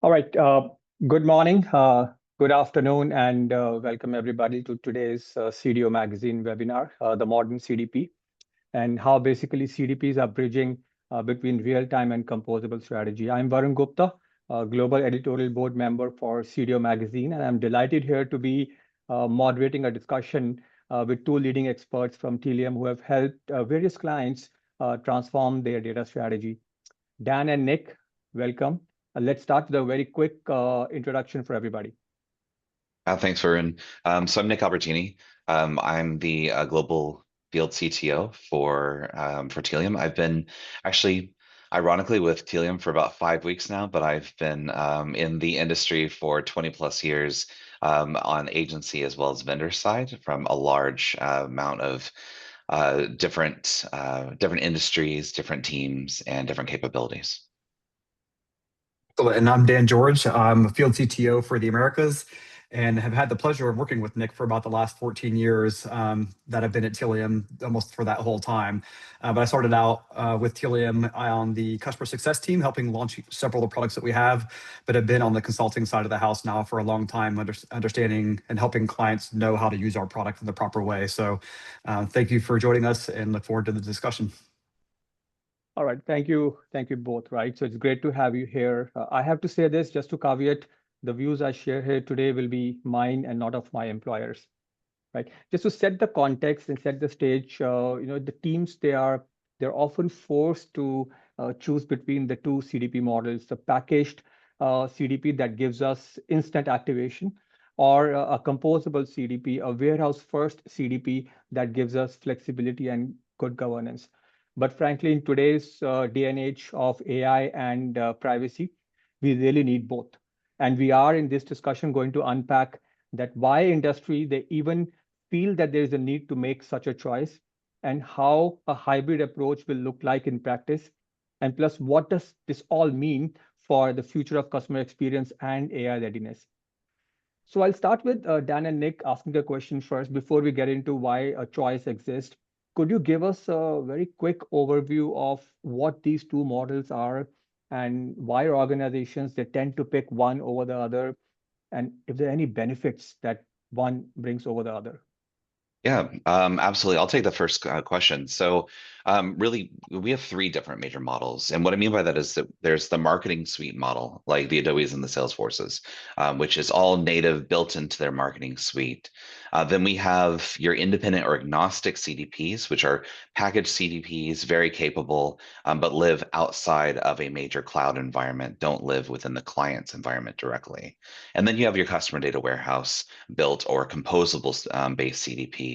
All right. Good morning, good afternoon, and welcome everybody to today's CDO Magazine webinar, The Modern CDP, and how basically CDPs are bridging between real-time and composable strategy. I'm Varun Gupta, Global Editorial Board Member for CDO Magazine, and I'm delighted here to be moderating a discussion with two leading experts from Tealium who have helped various clients transform their data strategy. Dan and Nick, welcome. Let's start with a very quick introduction for everybody. Thanks, Varun. So I'm Nick Albertini. I'm the global field CTO for Tealium. I've been actually, ironically, with Tealium for about 5 weeks now, but I've been in the industry for 20 plus years on agency as well as vendor side from a large amount of different industries, different teams, and different capabilities. And I'm Dan George. I'm a field CTO for the Americas and have had the pleasure of working with Nick for about the last 14 years that I've been at Tealium, almost for that whole time. But I started out with Tealium on the customer success team, helping launch several of the products that we have, but have been on the consulting side of the house now for a long time, understanding and helping clients know how to use our product in the proper way. So thank you for joining us and look forward to the discussion. All right, thank you both, right? So it's great to have you here. I have to say this, just to caveat, the views I share here today will be mine and not of my employers, right? Just to set the context and set the stage, the teams, they're often forced to choose between the two CDP models, the packaged CDP that gives us instant activation, or a composable CDP, a warehouse-first CDP that gives us flexibility and good governance. But frankly, in today's day and age of AI and privacy, we really need both. And we are in this discussion going to unpack that why industry, they even feel that there is a need to make such a choice, and how a hybrid approach will look like in practice. And plus, what does this all mean for the future of customer experience and AI readiness? So I'll start with Dan and Nick asking the question first before we get into why a choice exists. Could you give us a very quick overview of what these two models are and why organizations they tend to pick one over the other, and if there are any benefits that one brings over the other? Yeah, absolutely. I'll take the first question. So really, we have three different major models. And what I mean by that is that there's the marketing suite model, like the Adobes and the Salesforces, which is all native built into their marketing suite. Then we have your independent or agnostic CDPs, which are packaged CDPs, very capable, but live outside of a major cloud environment, don't live within the client's environment directly. And then you have your customer data warehouse built or composable based CDPs.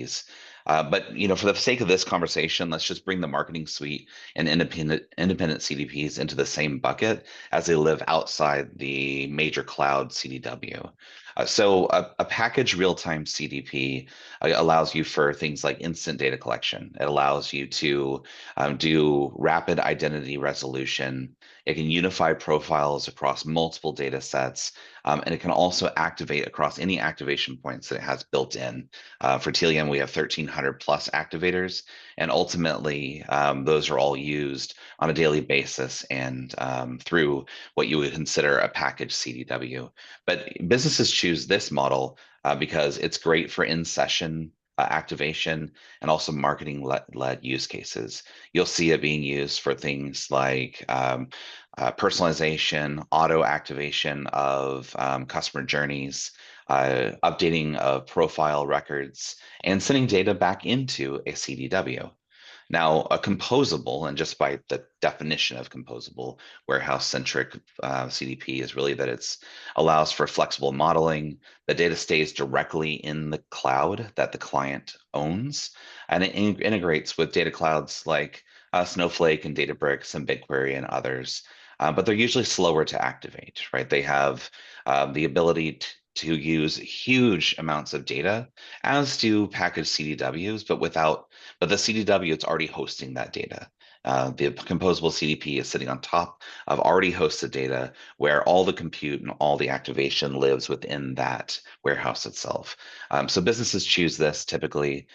But for the sake of this conversation, let's just bring the marketing suite and independent CDPs into the same bucket as they live outside the major cloud CDW. So a package real-time CDP allows you for things like instant data collection. It allows you to do rapid identity resolution. It can unify profiles across multiple data sets, and it can also activate across any activation points that it has built in. For Tealium, we have 1,300 plus activators, and ultimately, those are all used on a daily basis and through what you would consider a packaged CDW. But businesses choose this model because it's great for in-session activation and also marketing-led use cases. You'll see it being used for things like personalization, auto activation of customer journeys, updating of profile records, and sending data back into a CDW. Now, a composable, and just by the definition of composable, warehouse-centric CDP is really that it allows for flexible modeling. The data stays directly in the cloud that the client owns, and it integrates with data clouds like Snowflake and Databricks and BigQuery and others. But they're usually slower to activate, right? They have the ability to use huge amounts of data, as do packaged CDWs, but the CDW is already hosting that data. The composable CDP is sitting on top of already hosted data where all the compute and all the activation lives within that warehouse itself. So businesses choose this typically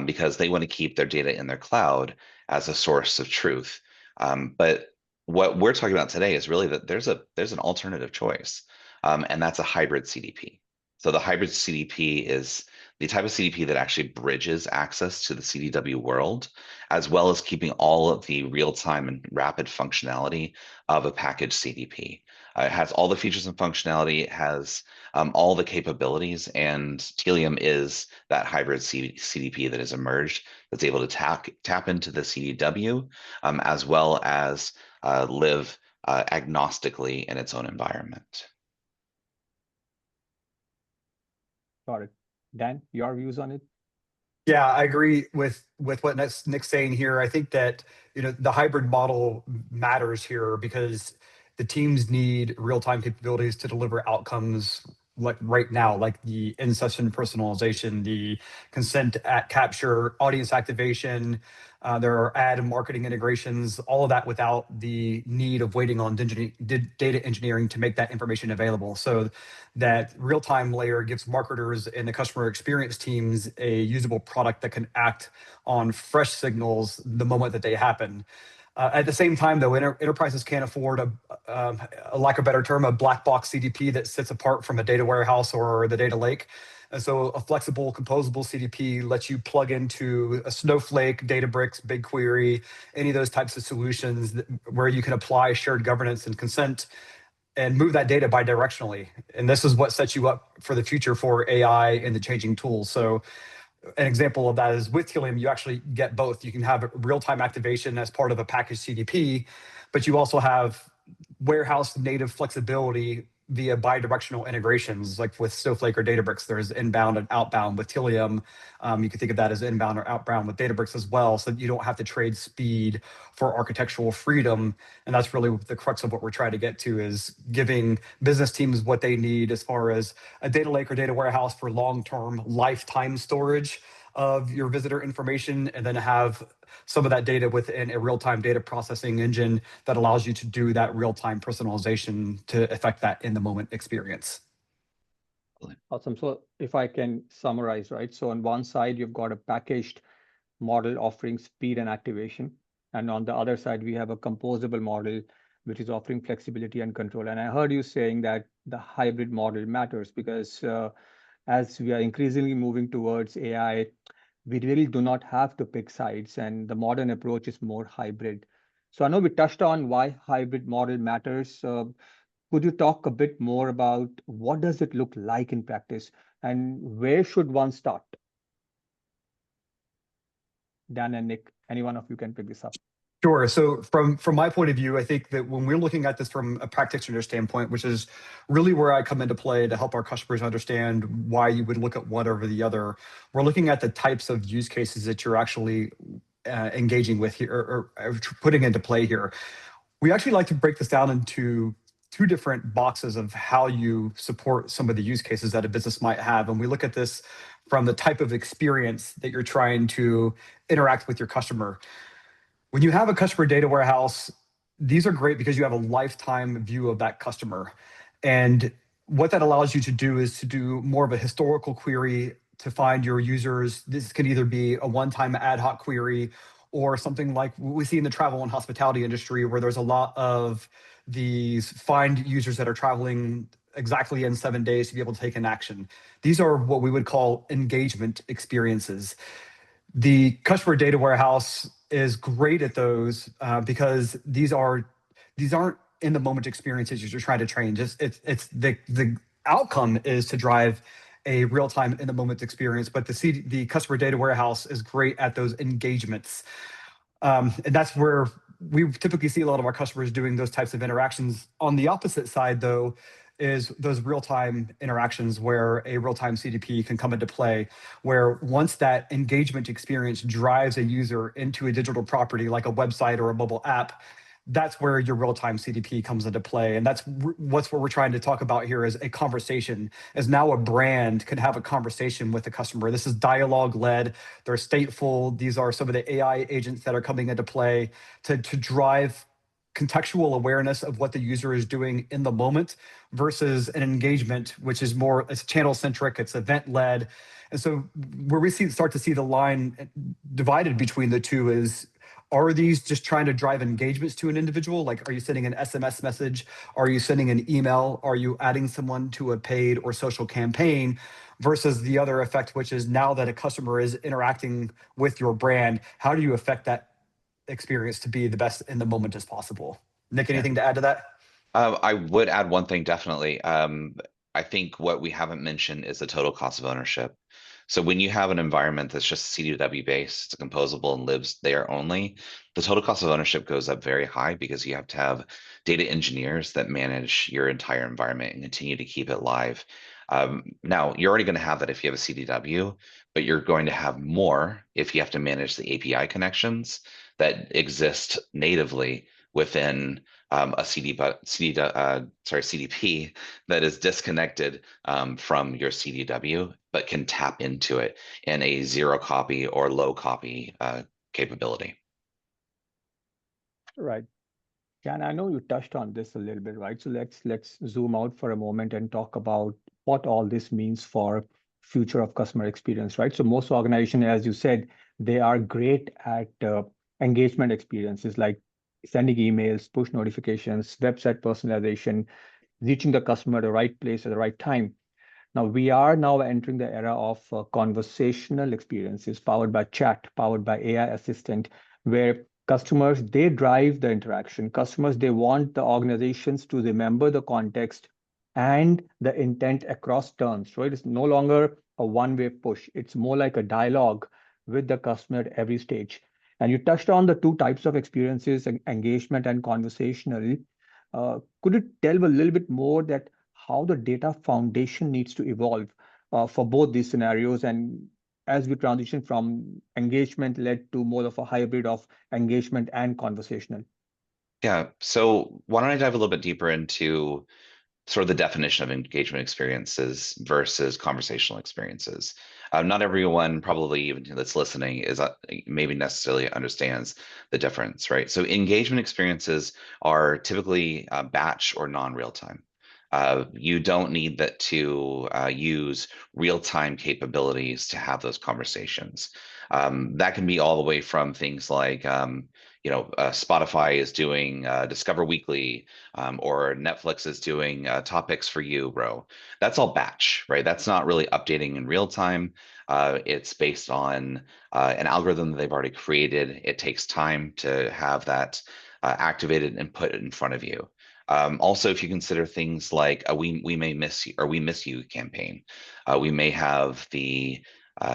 because they want to keep their data in their cloud as a source of truth. But what we're talking about today is really that there's an alternative choice, and that's a hybrid CDP. So the hybrid CDP is the type of CDP that actually bridges access to the CDW world, as well as keeping all of the real-time and rapid functionality of a packaged CDP. It has all the features and functionality, it has all the capabilities, and Tealium is that hybrid CDP that has emerged that's able to tap into the CDW, as well as live agnostically in its own environment. Got it. Dan, your views on it? Yeah, I agree with what Nick's saying here. I think that the hybrid model matters here because the teams need real-time capabilities to deliver outcomes like right now, like the in-session personalization, the consent at capture, audience activation. There are ad and marketing integrations, all of that without the need of waiting on data engineering to make that information available. So that real-time layer gives marketers and the customer experience teams a usable product that can act on fresh signals the moment that they happen. At the same time, though, enterprises can't afford a lack of a better term, a black box CDP that sits apart from a data warehouse or the data lake. And so a flexible, composable CDP lets you plug into a Snowflake, Databricks, BigQuery, any of those types of solutions where you can apply shared governance and consent and move that data bidirectionally. And this is what sets you up for the future for AI and the changing tools. So an example of that is with Tealium, you actually get both. You can have real-time activation as part of a packaged CDP, but you also have warehouse native flexibility via bidirectional integrations, like with Snowflake or Databricks. There's inbound and outbound with Tealium. You can think of that as inbound or outbound with Databricks as well, so you don't have to trade speed for architectural freedom. And that's really the crux of what we're trying to get to, is giving business teams what they need as far as a data lake or data warehouse for long-term lifetime storage of your visitor information, and then have some of that data within a real-time data processing engine that allows you to do that real-time personalization to affect that in-the-moment experience. Awesome. So if I can summarize, right? So on one side, you've got a packaged model offering speed and activation. And on the other side, we have a composable model, which is offering flexibility and control. And I heard you saying that the hybrid model matters because as we are increasingly moving towards AI, we really do not have to pick sides, and the modern approach is more hybrid. So I know we touched on why hybrid model matters. Could you talk a bit more about what does it look like in practice and where should one start? Dan and Nick, any one of you can pick this up. Sure. So from my point of view, I think that when we're looking at this from a practitioner standpoint, which is really where I come into play to help our customers understand why you would look at one over the other, we're looking at the types of use cases that you're actually engaging with here or putting into play here. We actually like to break this down into two different boxes of how you support some of the use cases that a business might have. And we look at this from the type of experience that you're trying to interact with your customer. When you have a customer data warehouse, these are great because you have a lifetime view of that customer. And what that allows you to do is to do more of a historical query to find your users. This can either be a one-time ad hoc query or something like we see in the travel and hospitality industry, where there's a lot of these find users that are traveling exactly in 7 days to be able to take an action. These are what we would call engagement experiences. The customer data warehouse is great at those because these aren't in the moment experiences you're trying to train. Just it's the outcome is to drive a real-time in the moment experience, but the customer data warehouse is great at those engagements. And that's where we typically see a lot of our customers doing those types of interactions. On the opposite side, though, is those real-time interactions where a real-time CDP can come into play, where once that engagement experience drives a user into a digital property like a website or a mobile app, that's where your real-time CDP comes into play. And that's what we're trying to talk about here is a conversation, as now a brand can have a conversation with the customer. This is dialogue-led, they're stateful. These are some of the AI agents that are coming into play to drive contextual awareness of what the user is doing in the moment versus an engagement, which is more, it's channel-centric, it's event-led. And so where we start to see the line divided between the two is Are these just trying to drive engagements to an individual? Like, are you sending an SMS message? Are you sending an email? Are you adding someone to a paid or social campaign? Versus the other effect, which is now that a customer is interacting with your brand, how do you affect that experience to be the best in the moment as possible? Nick, Yeah. anything to add to that? I would add one thing definitely. I think what we haven't mentioned is the total cost of ownership. So when you have an environment that's just CDW based, it's composable and lives there only, the total cost of ownership goes up very high because you have to have data engineers that manage your entire environment and continue to keep it live. Now, you're already going to have that if you have a CDW, but you're going to have more if you have to manage the API connections that exist natively within a CDP that is disconnected from your CDW, but can tap into it in a zero copy or low copy capability. Right. Yeah, and I know you touched on this a little bit, right? So let's zoom out for a moment and talk about what all this means for future of customer experience, right? So most organizations, as you said, they are great at engagement experiences like sending emails, push notifications, website personalization, reaching the customer at the right place at the right time. Now we are now entering the era of conversational experiences powered by chat, powered by AI assistant, where customers they drive the interaction. Customers they want the organizations to remember the context and the intent across terms. Right, it's no longer a one-way push. It's more like a dialogue with the customer at every stage. And you touched on the two types of experiences, engagement and conversational. Could you delve a little bit more that how the data foundation needs to evolve for both these scenarios and as we transition from engagement led to more of a hybrid of engagement and conversational? Yeah. So why don't I dive a little bit deeper into sort of the definition of engagement experiences versus conversational experiences. Not everyone, probably even that's listening, is maybe necessarily understands the difference, right? So engagement experiences are typically batch or non-real time. You don't need that to use real-time capabilities to have those conversations. That can be all the way from things like Spotify is doing Discover Weekly, or Netflix is doing topics for you, bro. That's all batch, right? That's not really updating in real time. It's based on an algorithm that they've already created. It takes time to have that activated and put in front of you. Also, if you consider things like we may miss you or we miss you campaign, we may have the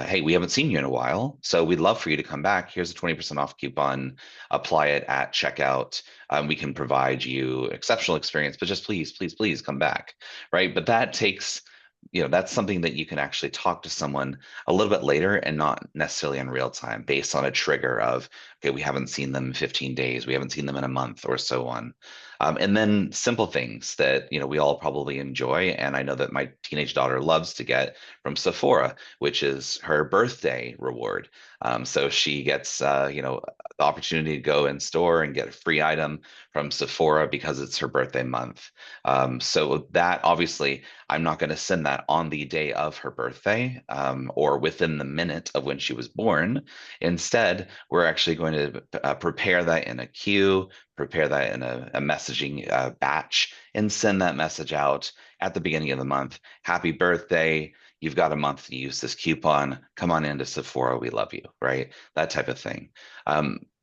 hey, we haven't seen you in a while, so we'd love for you to come back. Here's a 20% off coupon. Apply it at checkout. We can provide you exceptional experience, but just please, please, please come back, right? But that takes, that's something that you can actually talk to someone a little bit later and not necessarily in real time based on a trigger of, okay, we haven't seen them in 15 days, we haven't seen them in a month or so on. And then simple things that, we all probably enjoy. And I know that my teenage daughter loves to get from Sephora, which is her birthday reward. So she gets, the opportunity to go in store and get a free item from Sephora because it's her birthday month. So that obviously, I'm not going to send that on the day of her birthday or within the minute of when she was born. Instead, we're actually going to prepare that in a queue, prepare that in a messaging batch, and send that message out at the beginning of the month. Happy birthday. You've got a month to use this coupon. Come on into Sephora. We love you, right? That type of thing.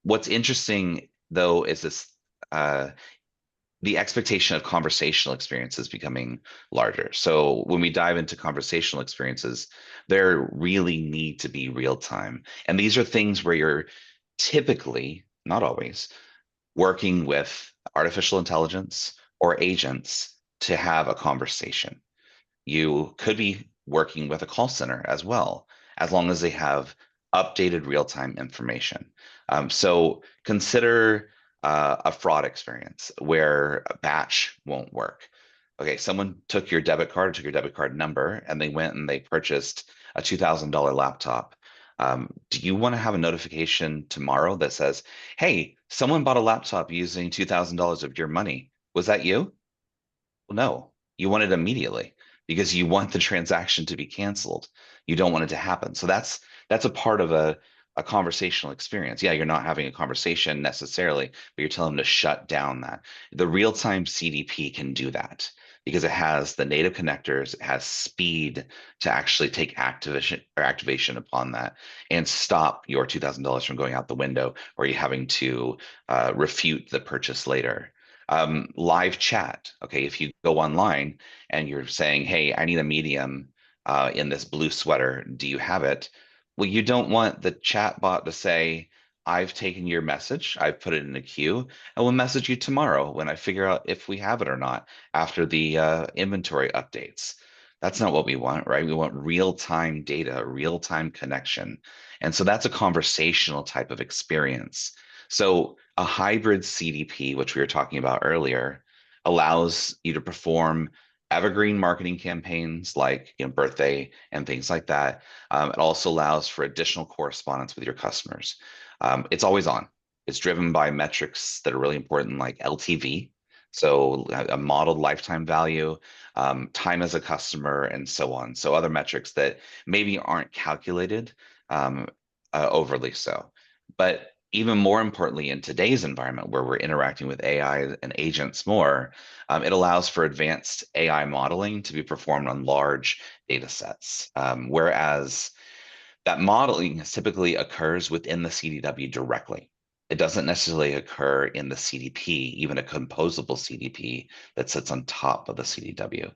What's interesting, though, is this the expectation of conversational experiences becoming larger. So when we dive into conversational experiences, there really need to be real time. And these are things where you're typically, not always, working with artificial intelligence or agents to have a conversation. You could be working with a call center as well, as long as they have updated real-time information. So consider a fraud experience where a batch won't work. Okay, someone took your debit card, took your debit card number, and they went and they purchased a $2,000 laptop. Do you want to have a notification tomorrow that says, hey, someone bought a laptop using $2,000 of your money? Was that you? Well, no, you want it immediately because you want the transaction to be canceled. You don't want it to happen. So that's a part of a conversational experience. Yeah, you're not having a conversation necessarily, but you're telling them to shut down that. The real-time CDP can do that because it has the native connectors, it has speed to actually take activation upon that and stop your $2,000 from going out the window or you having to refute the purchase later. Live chat. Okay, if you go online and you're saying, "Hey, I need a medium in this blue sweater. Do you have it?" Well, you don't want the chat bot to say, "I've taken your message, I've put it in a queue, and we'll message you tomorrow when I figure out if we have it or not after the inventory updates." That's not what we want, right? We want real-time data, real-time connection. And so that's a conversational type of experience. So a hybrid CDP, which we were talking about earlier, allows you to perform evergreen marketing campaigns like birthday and things like that. It also allows for additional correspondence with your customers. It's always on. It's driven by metrics that are really important, like LTV, so a modeled lifetime value, time as a customer, and so on. So other metrics that maybe aren't calculated overly so. But even more importantly, in today's environment where we're interacting with AI and agents more, it allows for advanced AI modeling to be performed on large data sets. Whereas that modeling typically occurs within the CDW directly. It doesn't necessarily occur in the CDP, even a composable CDP that sits on top of the CDW.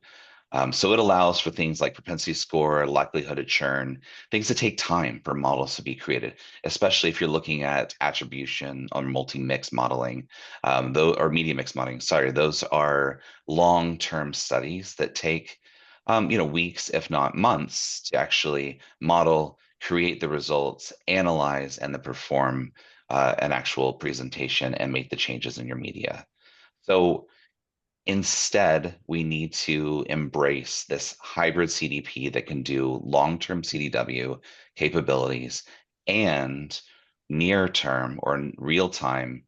So it allows for things like propensity score, likelihood of churn, things that take time for models to be created, especially if you're looking at attribution or multi-mix modeling, or media mix modeling. Sorry, those are long-term studies that take weeks, if not months, to actually model, create the results, analyze, and then perform an actual presentation and make the changes in your media. So instead, we need to embrace this hybrid CDP that can do long-term CDW capabilities and near-term or real-time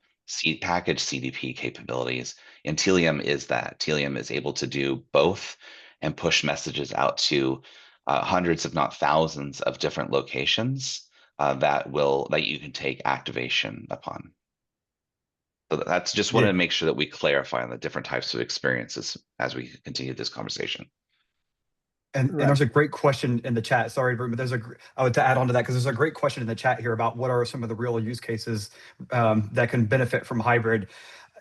package CDP capabilities. And Tealium is that. Tealium is able to do both and push messages out to hundreds, if not thousands, of different locations that you can take activation upon. So that's just wanted Yeah. to make sure that we clarify on the different types of experiences as we continue this conversation. And Right. there's a great question in the chat. Sorry, but I would to add on to that because there's a great question in the chat here about what are some of the real use cases that can benefit from hybrid.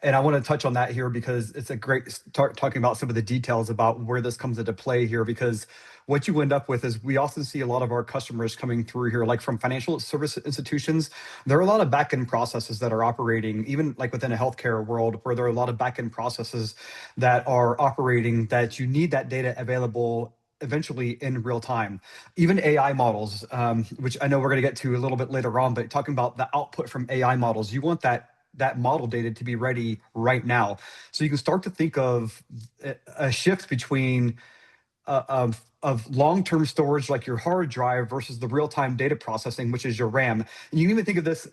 And I want to touch on that here because it's a great start talking about some of the details about where this comes into play here. Because what you end up with is we often see a lot of our customers coming through here, like from financial service institutions. There are a lot of back-end processes that are operating, even like within a healthcare world, where there are a lot of back-end processes that are operating that you need that data available eventually in real time. Even AI models, which I know we're going to get to a little bit later on, but talking about the output from AI models, you want that model data to be ready right now. So you can start to think of a shift between of long-term storage like your hard drive versus the real-time data processing, which is your RAM. And you can even think of this,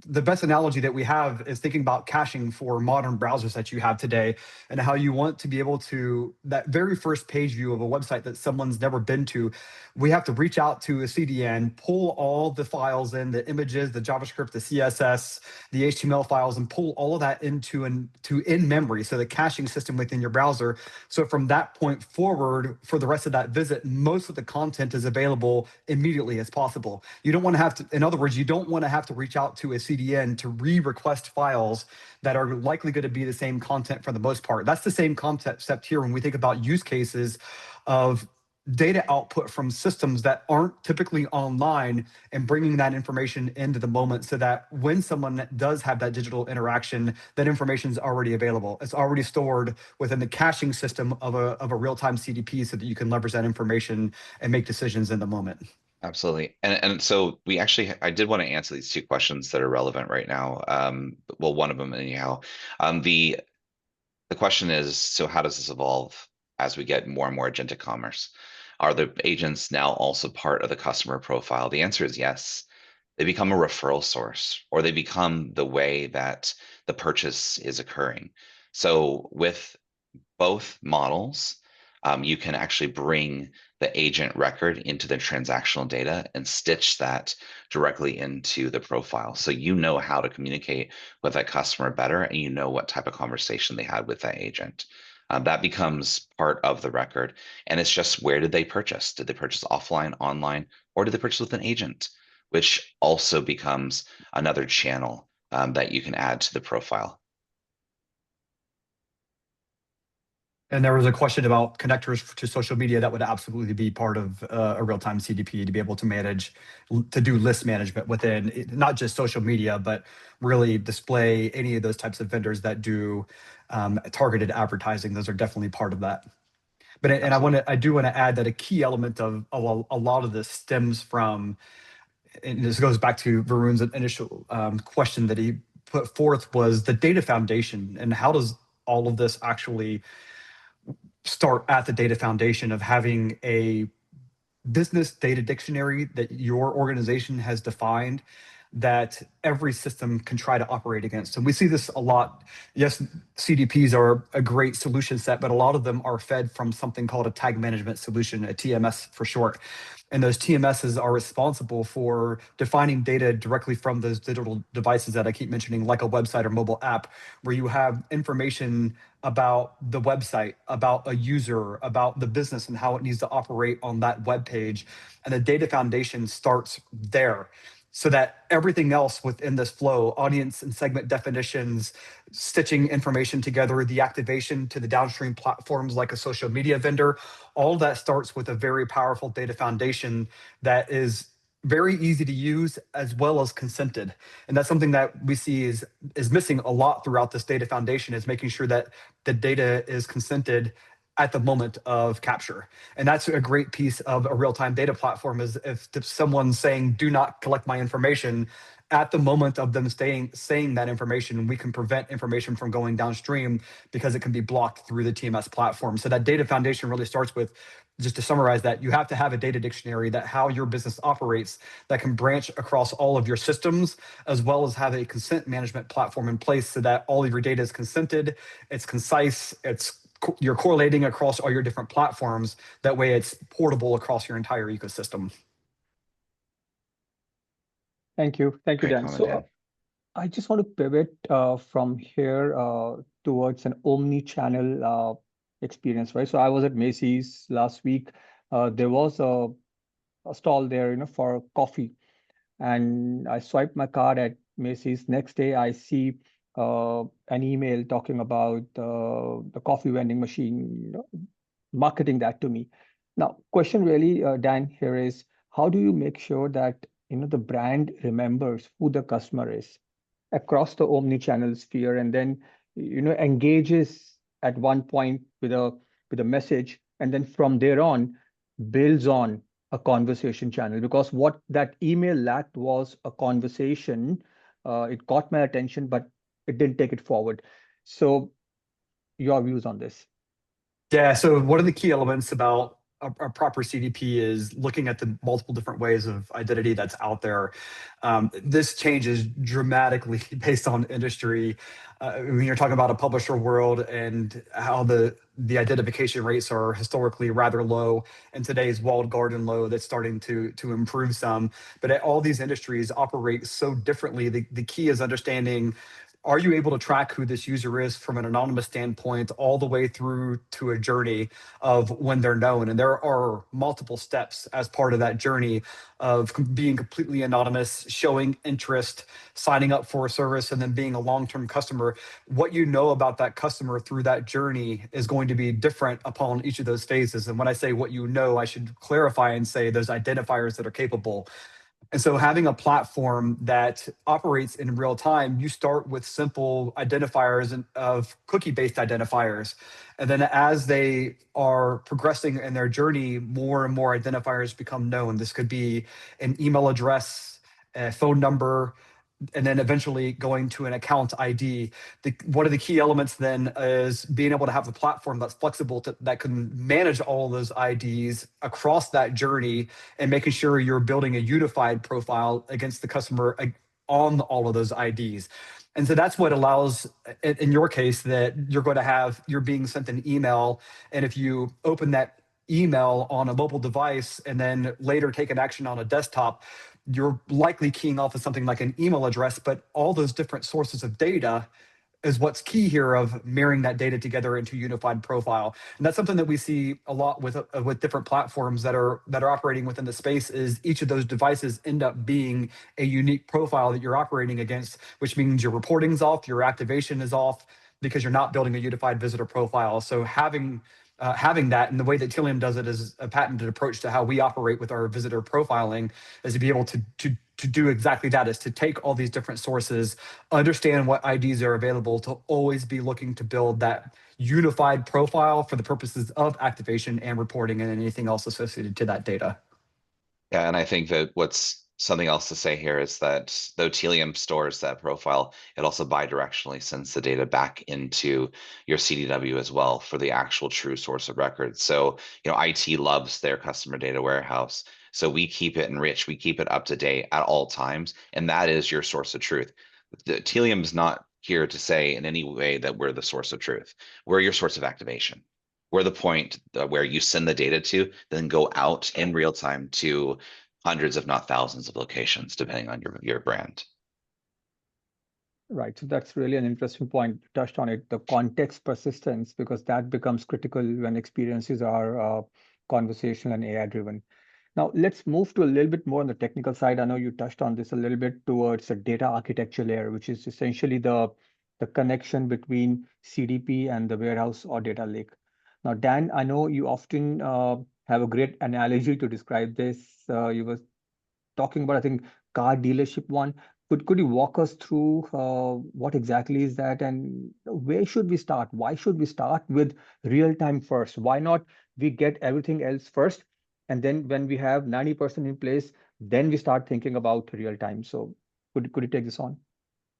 the best analogy that we have is thinking about caching for modern browsers that you have today and how you want to be able to, that very first page view of a website that someone's never been to, we have to reach out to a CDN, pull all the files in, the images, the JavaScript, the CSS, the HTML files, and pull all of that into in memory. So the caching system within your browser. So from that point forward, for the rest of that visit, most of the content is available immediately as possible. You don't want to have to, in other words, you don't want to have to reach out to a CDN to re-request files that are likely going to be the same content for the most part. That's the same concept here when we think about use cases of data output from systems that aren't typically online and bringing that information into the moment so that when someone does have that digital interaction, that information is already available. It's already stored within the caching system of a real-time CDP so that you can leverage that information and make decisions in the moment. Absolutely. And so I did want to answer these two questions that are relevant right now. Well, one of them anyhow. The question is, so how does this evolve as we get more and more agentic commerce? Are the agents now also part of the customer profile? The answer is yes. They become a referral source, or they become the way that the purchase is occurring. So with both models, you can actually bring the agent record into the transactional data and stitch that directly into the profile. So you know how to communicate with that customer better, and you know what type of conversation they had with that agent. That becomes part of the record. And it's just, where did they purchase? Did they purchase offline, online, or did they purchase with an agent? Which also becomes another channel that you can add to the profile. And there was a question about connectors to social media. That would absolutely be part of a real-time CDP, to be able to manage, to do list management within not just social media, but really display any of those types of vendors that do targeted advertising. Those are definitely part of that. But and I do want to add that a key element of a lot of this stems from, and this goes back to Varun's initial question that he put forth, was the data foundation, and how does all of this actually start at the data foundation of having a business data dictionary that your organization has defined that every system can try to operate against. And we see this a lot. Yes, CDPs are a great solution set, but a lot of them are fed from something called a tag management solution, a TMS for short. And those TMSs are responsible for defining data directly from those digital devices that I keep mentioning, like a website or mobile app, where you have information about the website, about a user, about the business and how it needs to operate on that web page. And the data foundation starts there, so that everything else within this flow, audience and segment definitions, stitching information together, the activation to the downstream platforms like a social media vendor, all that starts with a very powerful data foundation that is very easy to use as well as consented. And that's something that we see is missing a lot throughout this data foundation, is making sure that the data is consented at the moment of capture. And that's a great piece of a real-time data platform, is if someone's saying, do not collect my information, at the moment of them saying that information, we can prevent information from going downstream because it can be blocked through the TMS platform. So that data foundation really starts with, just to summarize that, you have to have a data dictionary that how your business operates that can branch across all of your systems, as well as have a consent management platform in place so that all of your data is consented, it's concise, you're correlating across all your different platforms. That way it's portable across your entire ecosystem. Thank you. Thank you, Great Dan. comment, So Dan. I just want to pivot from here towards an omni-channel experience, right? So I was at Macy's last week. There was a stall there, for coffee, and I swiped my card at Macy's. Next day, I see an email talking about the coffee vending machine, marketing that to me. Now, question really, Dan, here is, how do you make sure that the brand remembers who the customer is across the omni-channel sphere, and then engages at one point with a message, and then from there on builds on a conversation channel? Because what that email lacked was a conversation. It caught my attention, but it didn't take it forward. So your views on this? Yeah, so one of the key elements about a proper CDP is looking at the multiple different ways of identity that's out there. This changes dramatically based on industry. When you're talking about a publisher world and how the identification rates are historically rather low, and today's walled garden low, that's starting to improve some. But all these industries operate so differently. The key is understanding, are you able to track who this user is from an anonymous standpoint all the way through to a journey of when they're known? And there are multiple steps as part of that journey of being completely anonymous, showing interest, signing up for a service, and then being a long-term customer. What you know about that customer through that journey is going to be different upon each of those phases. And when I say what you know, I should clarify and say those identifiers that are capable. And so having a platform that operates in real time, you start with simple identifiers of cookie-based identifiers. And then as they are progressing in their journey, more and more identifiers become known. This could be an email address, a phone number, and then eventually going to an account ID. One of the key elements then is being able to have the platform that's flexible that can manage all of those IDs across that journey, and making sure you're building a unified profile against the customer on all of those IDs. And so that's what allows, in your case, that you're being sent an email, and if you open that email on a mobile device and then later take an action on a desktop, you're likely keying off of something like an email address, but all those different sources of data is what's key here of marrying that data together into a unified profile. And that's something that we see a lot with different platforms that are operating within the space, is each of those devices end up being a unique profile that you're operating against, which means your reporting's off, your activation is off, because you're not building a unified visitor profile. So having that, and the way that Tealium does it is a patented approach to how we operate with our visitor profiling, is to be able to do exactly that, is to take all these different sources, understand what IDs are available, to always be looking to build that unified profile for the purposes of activation and reporting and anything else associated to that data. Yeah, and I think that what's something else to say here is that though Tealium stores that profile, it also bidirectionally sends the data back into your CDW as well for the actual true source of record. So, IT loves their customer data warehouse. So we keep it enriched, we keep it up to date at all times, and that is your source of truth. Tealium is not here to say in any way that we're the source of truth. We're your source of activation. We're the point where you send the data to, then go out in real time to hundreds, if not thousands of locations, depending on your brand. Right. So that's really an interesting point. You touched on it, the context persistence, because that becomes critical when experiences are conversational and AI driven. Now, let's move to a little bit more on the technical side. I know you touched on this a little bit towards the data architecture layer, which is essentially the connection between CDP and the warehouse or data lake. Now, Dan, I know you often have a great analogy to describe this. You were talking about, I think, car dealership one. Could you walk us through what exactly is that, and where should we start? Why should we start with real time first? Why not we get everything else first, and then when we have 90% in place, then we start thinking about real time? So could you take this on?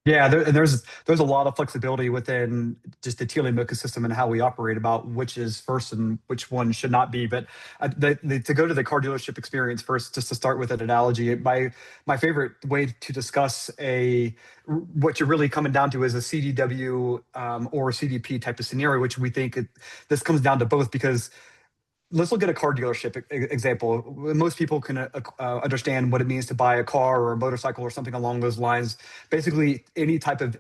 Yeah, there's a lot of flexibility within just the Tealium ecosystem and how we operate about which is first and which one should not be. But to go to the car dealership experience first, just to start with an analogy, my favorite way to discuss what you're really coming down to is a CDW or CDP type of scenario, which we think this comes down to both, because let's look at a car dealership example. Most people can understand what it means to buy a car or a motorcycle or something along those lines. Basically, any type of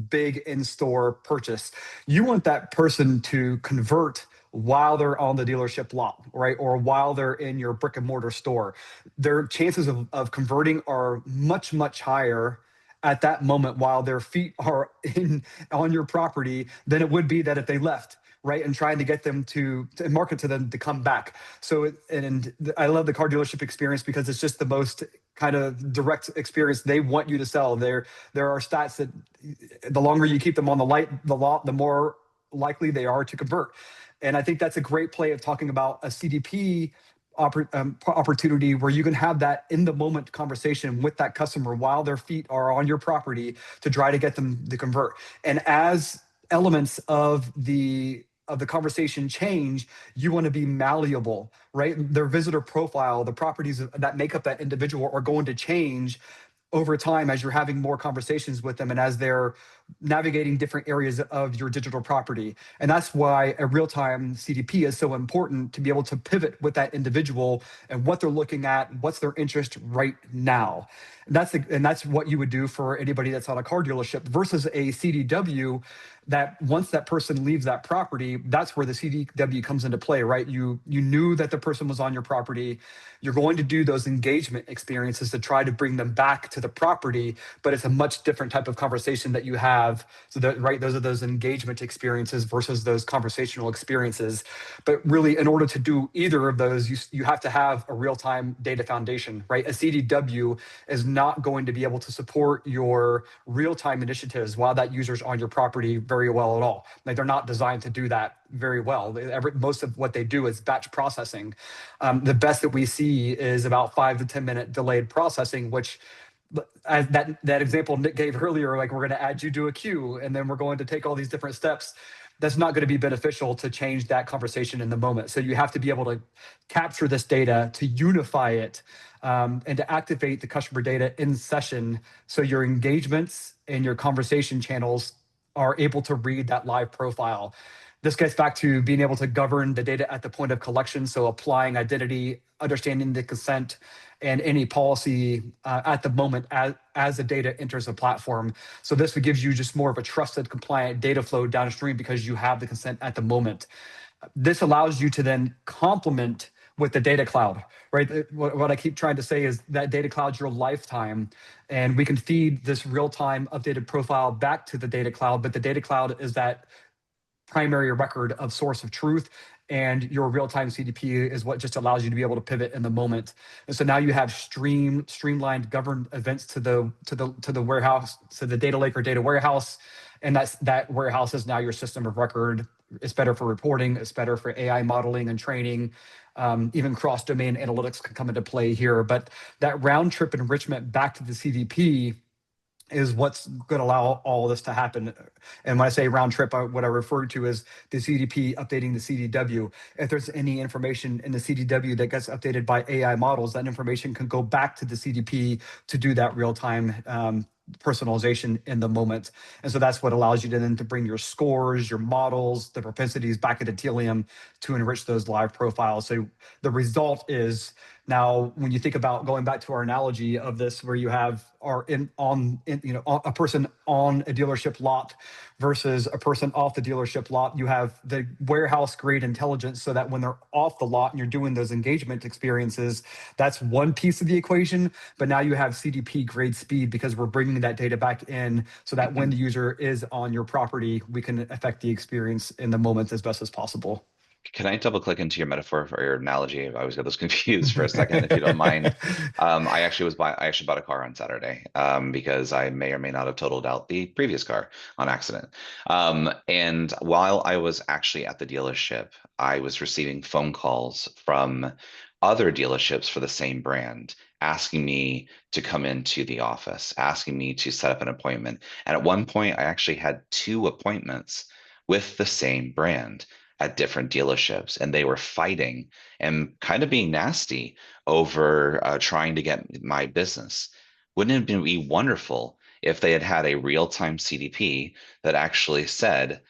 big in-store purchase. You want that person to convert while they're on the dealership lot, right? Or while they're in your brick and mortar store. Their chances of converting are much, much higher at that moment while their feet are on your property than it would be that if they left, right? And trying to get them to market to them to come back. So, and I love the car dealership experience because it's just the most kind of direct experience. They want you to sell. There are stats that the longer you keep them on the lot, the more likely they are to convert. And I think that's a great play of talking about a CDP opportunity where you can have that in the moment conversation with that customer while their feet are on your property to try to get them to convert. And as elements of the conversation change, you want to be malleable, right? Their visitor profile, the properties that make up that individual are going to change over time as you're having more conversations with them and as they're navigating different areas of your digital property. And that's why a real-time CDP is so important, to be able to pivot with that individual and what they're looking at, what's their interest right now. And that's what you would do for anybody that's on a car dealership versus a CDW, that once that person leaves that property, that's where the CDW comes into play, right? You knew that the person was on your property. You're going to do those engagement experiences to try to bring them back to the property, but it's a much different type of conversation that you have. So that, right, those are those engagement experiences versus those conversational experiences. But really, in order to do either of those, you have to have a real-time data foundation, right? A CDW is not going to be able to support your real-time initiatives while that user's on your property very well at all. Like, they're not designed to do that very well. Most of what they do is batch processing. The best that we see is about 5 to 10 minute delayed processing, which, as that example Nick gave earlier, like, we're going to add you to a queue and then we're going to take all these different steps. That's not going to be beneficial to change that conversation in the moment. So you have to be able to capture this data, to unify it, and to activate the customer data in session, so your engagements and your conversation channels are able to read that live profile. This gets back to being able to govern the data at the point of collection, so applying identity, understanding the consent, and any policy at the moment as the data enters the platform. So this gives you just more of a trusted, compliant data flow downstream because you have the consent at the moment. This allows you to then complement with the data cloud, right? What I keep trying to say is that data cloud's your lifetime, and we can feed this real-time updated profile back to the data cloud, but the data cloud is that primary record of source of truth, and your real-time CDP is what just allows you to be able to pivot in the moment. And so now you have streamlined governed events to the warehouse, to the data lake or data warehouse, and that warehouse is now your system of record. It's better for reporting. It's better for AI modeling and training. Even cross-domain analytics can come into play here. But that round-trip enrichment back to the CDP is what's going to allow all of this to happen. And when I say round trip, what I refer to is the CDP updating the CDW. If there's any information in the CDW that gets updated by AI models, that information can go back to the CDP to do that real-time personalization in the moment. And so that's what allows you to then to bring your scores, your models, the propensities back into Tealium to enrich those live profiles. So the result is, now, when you think about going back to our analogy of this, where you have a person on a dealership lot versus a person off the dealership lot, you have the warehouse grade intelligence, so that when they're off the lot and you're doing those engagement experiences, that's one piece of the equation. But now you have CDP grade speed, because we're bringing that data back in so that when the user is on your property, we can affect the experience in the moment as best as possible. Can I double click into your metaphor or your analogy? I always get those confused for a second, if you don't mind. I actually bought a car on Saturday because I may or may not have totaled out the previous car on accident. And while I was actually at the dealership, I was receiving phone calls from other dealerships for the same brand, asking me to come into the office, asking me to set up an appointment. And at one point, I actually had 2 appointments with the same brand at different dealerships, and they were fighting and kind of being nasty over trying to get my business. Wouldn't it be wonderful if they had had a real-time CDP that actually said,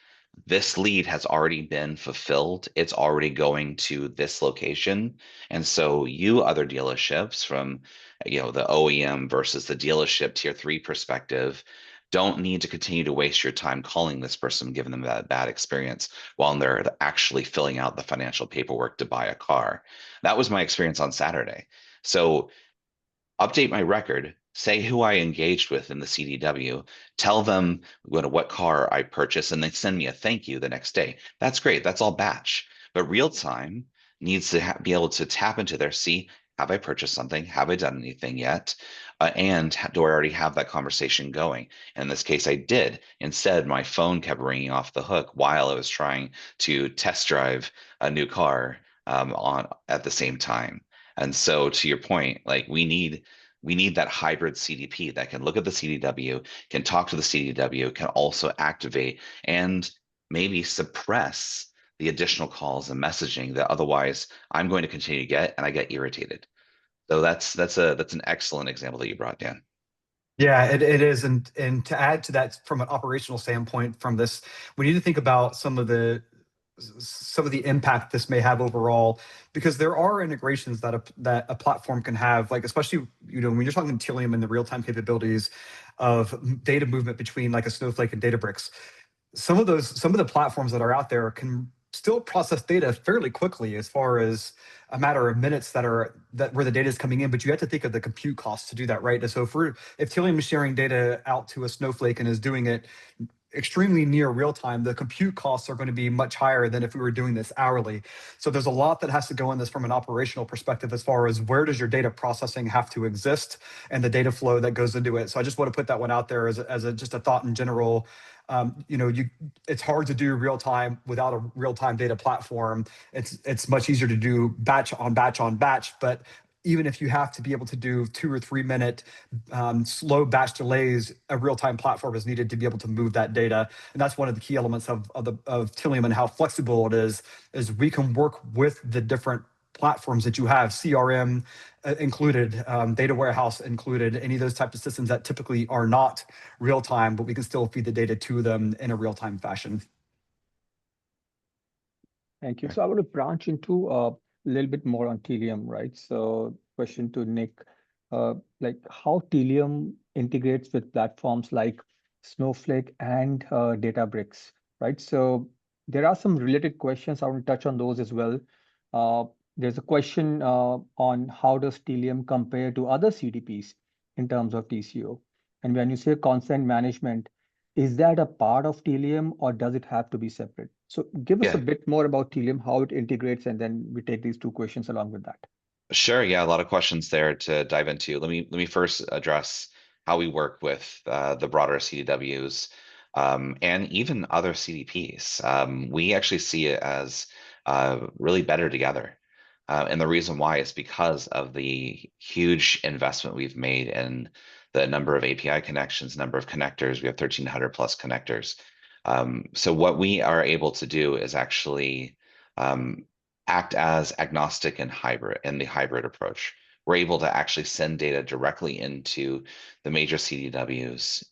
this lead has already been fulfilled, it's already going to this location, and so you other dealerships, from the OEM versus the dealership tier 3 perspective, don't need to continue to waste your time calling this person, giving them that bad experience while they're actually filling out the financial paperwork to buy a car. That was my experience on Saturday. So update my record, say who I engaged with in the CDW, tell them what car I purchased, and they send me a thank you the next day. That's great. That's all batch. But real time needs to be able to tap into their, see, have I purchased something? Have I done anything yet? And do I already have that conversation going? In this case, I did. Instead, my phone kept ringing off the hook while I was trying to test drive a new car on at the same time. And so, to your point, like we need that hybrid CDP that can look at the CDW, can talk to the CDW, can also activate and maybe suppress the additional calls and messaging that otherwise I'm going to continue to get, and I get irritated. So that's an excellent example that you brought, Dan. Yeah, it is. And to add to that, from an operational standpoint, from this, we need to think about some of the impact this may have overall, because there are integrations that a platform can have, like especially when you're talking Tealium and the real-time capabilities of data movement between like a Snowflake and Databricks. Some of the platforms that are out there can still process data fairly quickly, as far as a matter of minutes where the data is coming in, but you have to think of the compute costs to do that, right? And so if Tealium is sharing data out to a Snowflake and is doing it extremely near real time, the compute costs are going to be much higher than if we were doing this hourly. So there's a lot that has to go in this from an operational perspective, as far as where does your data processing have to exist and the data flow that goes into it. So I just want to put that one out there as just a thought in general. It's hard to do real time without a real time data platform. It's much easier to do batch on batch on batch, but even if you have to be able to do 2 or 3 minute slow batch delays, a real-time platform is needed to be able to move that data. And that's one of the key elements of Tealium and how flexible it is we can work with the different platforms that you have, CRM included, data warehouse included, any of those types of systems that typically are not real-time, but we can still feed the data to them in a real-time fashion. Thank you. Right. So I want to branch into a little bit more on Tealium, right? So question to Nick, like how Tealium integrates with platforms like Snowflake and Databricks, right? So there are some related questions. I want to touch on those as well. Uh, there's a question on how does Tealium compare to other CDPs in terms of TCO? And when you say consent management, is that a part of Tealium or does it have to be separate? So give us a Yeah. bit more about Tealium, how it integrates, and then we take these two questions along with that. Sure. Yeah, a lot of questions there to dive into. Let me first address how we work with the broader CDWs and even other CDPs. We actually see it as really better together. And the reason why is because of the huge investment we've made in the number of API connections, number of connectors. We have 1,300 plus connectors. So what we are able to do is actually um, act as agnostic and hybrid in the hybrid approach. We're able to actually send data directly into the major CDWs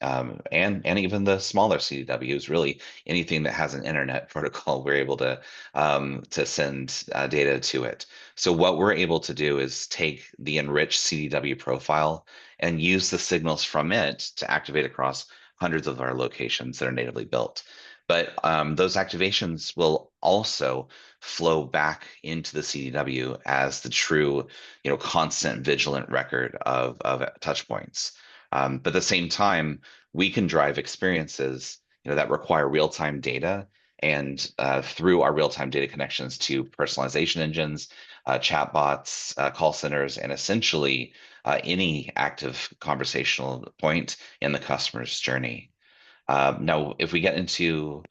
and even the smaller CDWs. Really, anything that has an internet protocol, we're able to send data to it. So what we're able to do is take the enriched CDW profile and use the signals from it to activate across hundreds of our locations that are natively built. But those activations will also flow back into the CDW as the true, constant vigilant record of touch points. But at the same time, we can drive experiences, that require real-time data and through our real-time data connections to personalization engines, chatbots, call centers, and essentially any active conversational point in the customer's journey. Now, if we get into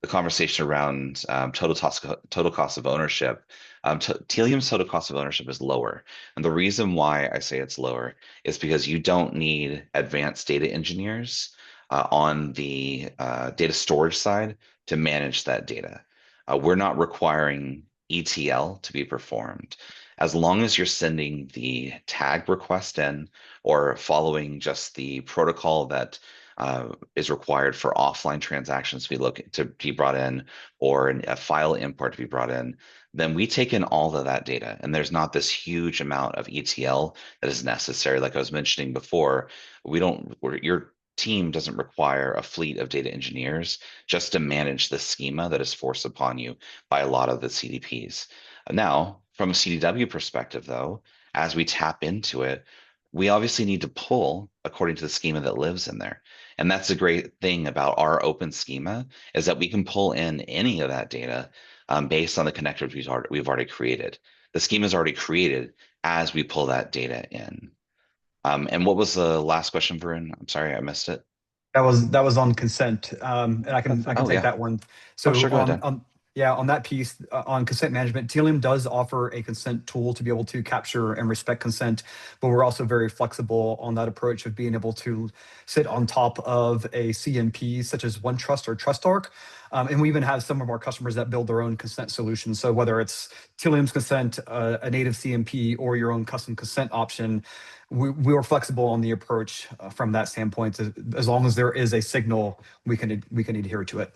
the conversation around total cost of ownership, Tealium's total cost of ownership is lower. And the reason why I say it's lower is because you don't need advanced data engineers on the data storage side to manage that data. We're not requiring ETL to be performed. As long as you're sending the tag request in or following just the protocol that is required for offline transactions to be brought in or a file import to be brought in, then we take in all of that data. And there's not this huge amount of ETL that is necessary. Like I was mentioning before, your team doesn't require a fleet of data engineers just to manage the schema that is forced upon you by a lot of the CDPs. Now, from a CDW perspective, though, as we tap into it, we obviously need to pull according to the schema that lives in there. And that's the great thing about our open schema is that we can pull in any of that data based on the connectors we've already created. The schema is already created as we pull that data in. And what was the last question, Varun? I'm sorry, I missed it. That was on consent, and I can Oh take yeah. that one. Oh So sure, go ahead, Dan. on that piece on consent management, Tealium does offer a consent tool to be able to capture and respect consent, but we're also very flexible on that approach of being able to sit on top of a CMP such as OneTrust or TrustArc. And we even have some of our customers that build their own consent solutions. So whether it's Tealium's consent, a native CMP, or your own custom consent option, we are flexible on the approach from that standpoint. As long as there is a signal, we can adhere to it.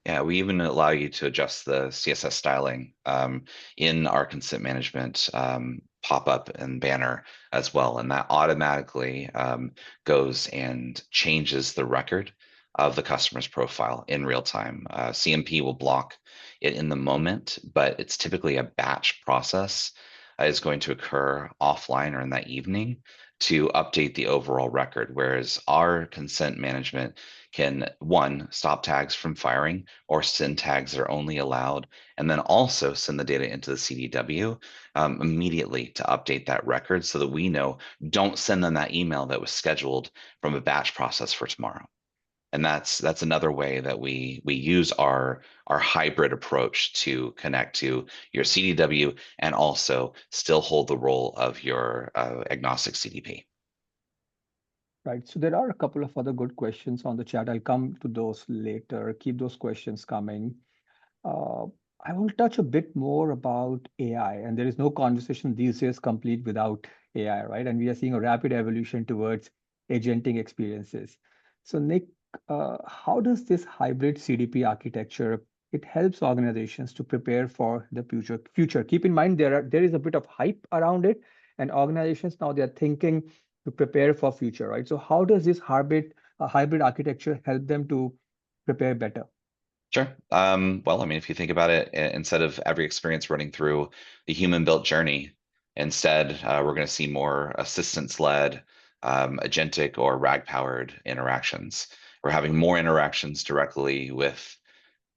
Yeah, we even allow you to adjust the CSS styling in our consent management pop-up and banner as well. And that automatically goes and changes the record of the customer's profile in real time. CMP will block it in the moment, but it's typically a batch process is going to occur offline or in that evening to update the overall record. Whereas our consent management can, one, stop tags from firing or send tags that are only allowed, and then also send the data into the CDW immediately to update that record so that we know, don't send them that email that was scheduled from a batch process for tomorrow. And that's another way that we use our hybrid approach to connect to your CDW and also still hold the role of your agnostic CDP. Right. So there are a couple of other good questions on the chat. I'll come to those later. Keep those questions coming. Uh, I will touch a bit more about AI, and there is no conversation these days complete without AI, right? And we are seeing a rapid evolution towards agenting experiences. So, Nick, how does this hybrid CDP architecture it helps organizations to prepare for the future. Keep in mind there is a bit of hype around it, and organizations now they're thinking to prepare for future, right? So how does this hybrid architecture help them to prepare better? Sure. Well, I mean, if you think about it, instead of every experience running through the human-built journey, instead, we're going to see more assistance-led, agentic or RAG-powered interactions. We're having more interactions directly with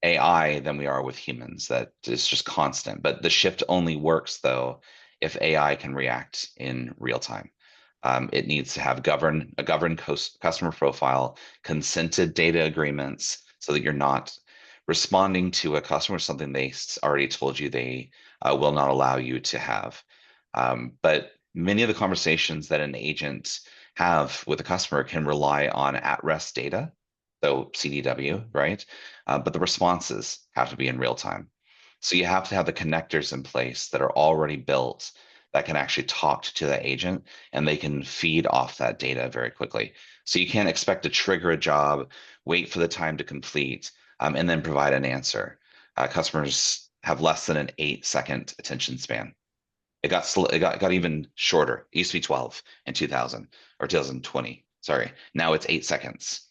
AI than we are with humans. That is just constant. But the shift only works, though, if AI can react in real time. It needs to have a governed customer profile, consented data agreements, so that you're not responding to a customer something they already told you they will not allow you to have. But many of the conversations that an agent have with a customer can rely on at-rest data, so CDW, right? But the responses have to be in real time. So you have to have the connectors in place that are already built that can actually talk to the agent, and they can feed off that data very quickly. So you can't expect to trigger a job, wait for the time to complete, and then provide an answer. Customers have less than an 8-second attention span. It got even shorter. It used to be 12 in 2000 or 2020. Sorry. Now it's 8 seconds.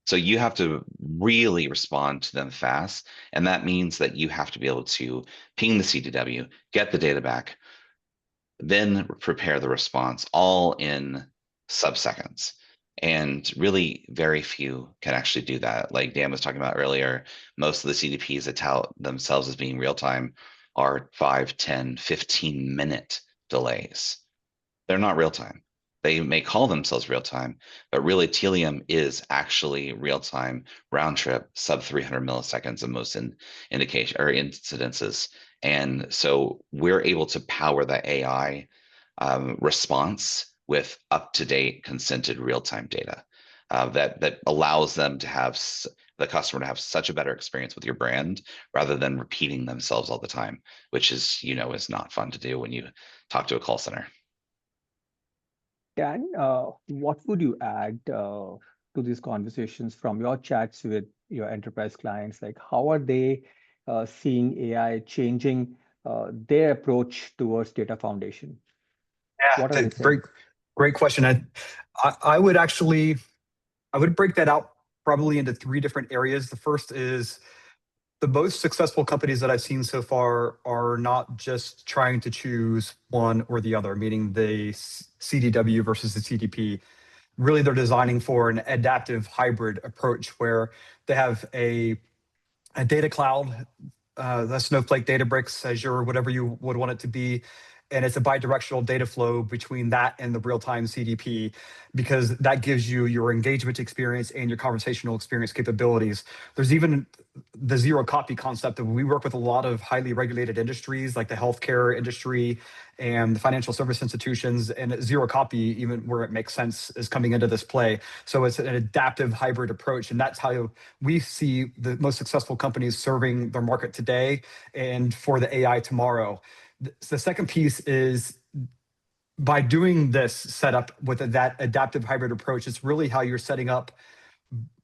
So you have to really respond to them fast. And that means that you have to be able to ping the CDW, get the data back, then prepare the response all in sub-seconds. And really very few can actually do that. Like Dan was talking about earlier, most of the CDPs that tout themselves as being real time are 5, 10, 15-minute delays. They're not real time. They may call themselves real time, but really Tealium is actually real time round trip sub 300 milliseconds in most indication or incidences. And so we're able to power the AI response with up-to-date consented real-time data that allows them to have the customer to have such a better experience with your brand rather than repeating themselves all the time, which is, is not fun to do when you talk to a call center. Dan, what would you add to these conversations from your chats with your enterprise clients? Like, how are they seeing AI changing their approach towards data foundation? Yeah, What are they saying? great question. I would break that out probably into 3 different areas. The first is the most successful companies that I've seen so far are not just trying to choose one or the other, meaning the CDW versus the CDP. Really, they're designing for an adaptive hybrid approach where they have a data cloud, the Snowflake, Databricks, Azure, whatever you would want it to be. And it's a bidirectional data flow between that and the real-time CDP, because that gives you your engagement experience and your conversational experience capabilities. There's even the zero copy concept that we work with a lot of highly regulated industries like the healthcare industry and the financial service institutions, and zero copy, even where it makes sense, is coming into this play. So it's an adaptive hybrid approach, and that's how we see the most successful companies serving their market today and for the AI tomorrow. The second piece is, by doing this setup with that adaptive hybrid approach, it's really how you're setting up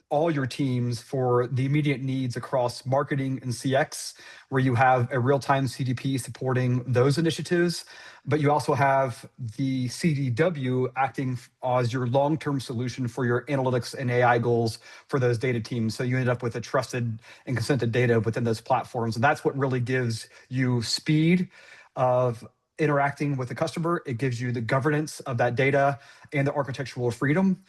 all your teams for the immediate needs across marketing and CX, where you have a real-time CDP supporting those initiatives, but you also have the CDW acting as your long-term solution for your analytics and AI goals for those data teams. So you end up with a trusted and consented data within those platforms. And that's what really gives you speed of interacting with the customer. It gives you the governance of that data and the architectural freedom.